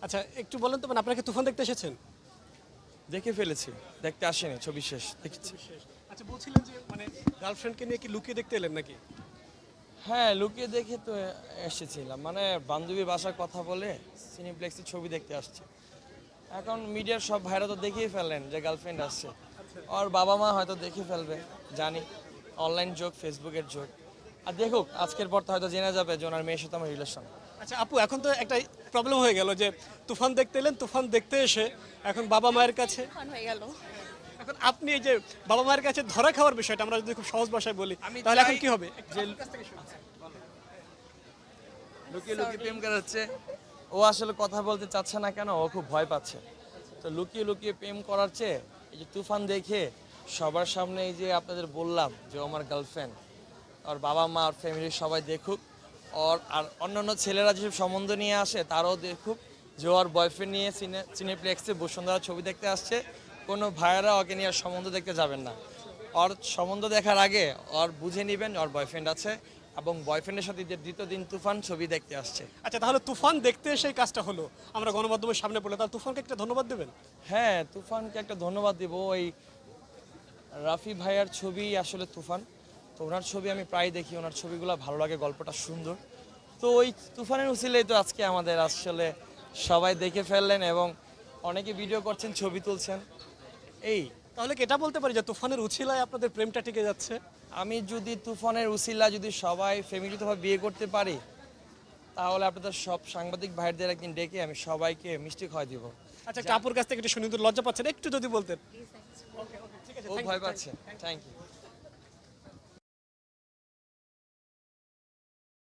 আচ্ছা একটু বলেন তো মানে আপনারা কি তুফান দেখতে এসেছেন? দেখে ফেলেছি, দেখতে আসেনি, ছবি শেষ দেখেছি। আচ্ছা বলছিলেন যে মানে গার্লফ্রেন্ডকে নিয়ে কি লুকিয়ে দেখতে এলেন নাকি? হ্যাঁ, লুকিয়ে দেখে তো এসেছিলাম, মানে বান্ধবীর বাসার কথা বলে সিনেপ্লেক্সে ছবি দেখতে আসছে। এখন মিডিয়ার সব ভাইরা তো দেখেই ফেললেন যে গার্লফ্রেন্ড আসছে, আর বাবা মা হয়তো দেখে ফেলবে, জানি অনলাইন যোগ, ফেসবুকের যোগ। আর দেখুক, আজকের পর তো হয়তো জেনে যাবে যে ওনার মেয়ের সাথে আমার রিলেশন। আচ্ছা আপু এখন তো একটা প্রবলেম হয়ে গেল যে তুফান দেখতে এলেন, তুফান দেখতে এসে এখন বাবা মায়ের কাছে ফান হয়ে গেল। এখন আপনি এই যে বাবা মায়ের কাছে ধরা খাওয়ার বিষয়টা আমরা যদি খুব সহজ ভাষায় বলি আমি তাহলে এখন চাই কি হবে? যে লুকিয়ে লুকিয়ে প্রেম করাচ্ছে, ও আসলে কথা বলতে চাচ্ছে না কেন, ও খুব ভয় পাচ্ছে। তো লুকিয়ে লুকিয়ে প্রেম করার চেয়ে এই যে তুফান দেখে সবার সামনে এই যে আপনাদের বললাম যে ও আমার গার্লফ্রেন্ড, ওর বাবা মা আর ফ্যামিলির সবাই দেখুক, ওর আর অন্যান্য ছেলেরা যেসব সম্বন্ধ নিয়ে আসে তারাও দেখুক যে ওর বয়ফ্রেন্ড নিয়ে সিনেপ্লেক্সে বসুন্ধরা ছবি দেখতে আসছে। কোনো ভাইয়েরা ওকে নিয়ে আর সম্বন্ধ দেখতে যাবেন না। ওর সম্বন্ধ দেখার আগে ওর বুঝে নেবেন ওর বয়ফ্রেন্ড আছে, এবং বয়ফ্রেন্ডের সাথে যে দ্বিতীয় দিন তুফান ছবি দেখতে আসছে। আচ্ছা তাহলে তুফান দেখতে এসে এই কাজটা হলো, আমরা গণমাধ্যমের সামনে পড়লে তাহলে তুফানকে একটা ধন্যবাদ দেবেন? হ্যাঁ, তুফানকে একটা ধন্যবাদ দিব। ওই রাফি ভাইয়ার ছবি আসলে তুফান, তো ওনার ছবি আমি প্রায় দেখি, ওনার ছবিগুলো ভালো লাগে, গল্পটা সুন্দর। তো ওই তুফানের উছিলেই তো আজকে আমাদের আসলে সবাই দেখে ফেললেন, এবং অনেকে ভিডিও করছেন, ছবি তুলছেন। এই তাহলে কি এটা বলতে পারি যে তুফানের উছিলায় আপনাদের প্রেমটা টিকে যাচ্ছে? আমি যদি তুফানের উছিলা যদি সবাই ফ্যামিলিগতভাবে বিয়ে করতে পারি, তাহলে আপনাদের সব সাংবাদিক ভাইদের একদিন ডেকে আমি সবাইকে মিষ্টি খাওয়াই দিব। আচ্ছা একটা আপুর কাছ থেকে একটু শুনি, তো লজ্জা পাচ্ছেন, একটু যদি বলতেন। ও ভয় পাচ্ছে। Thank you.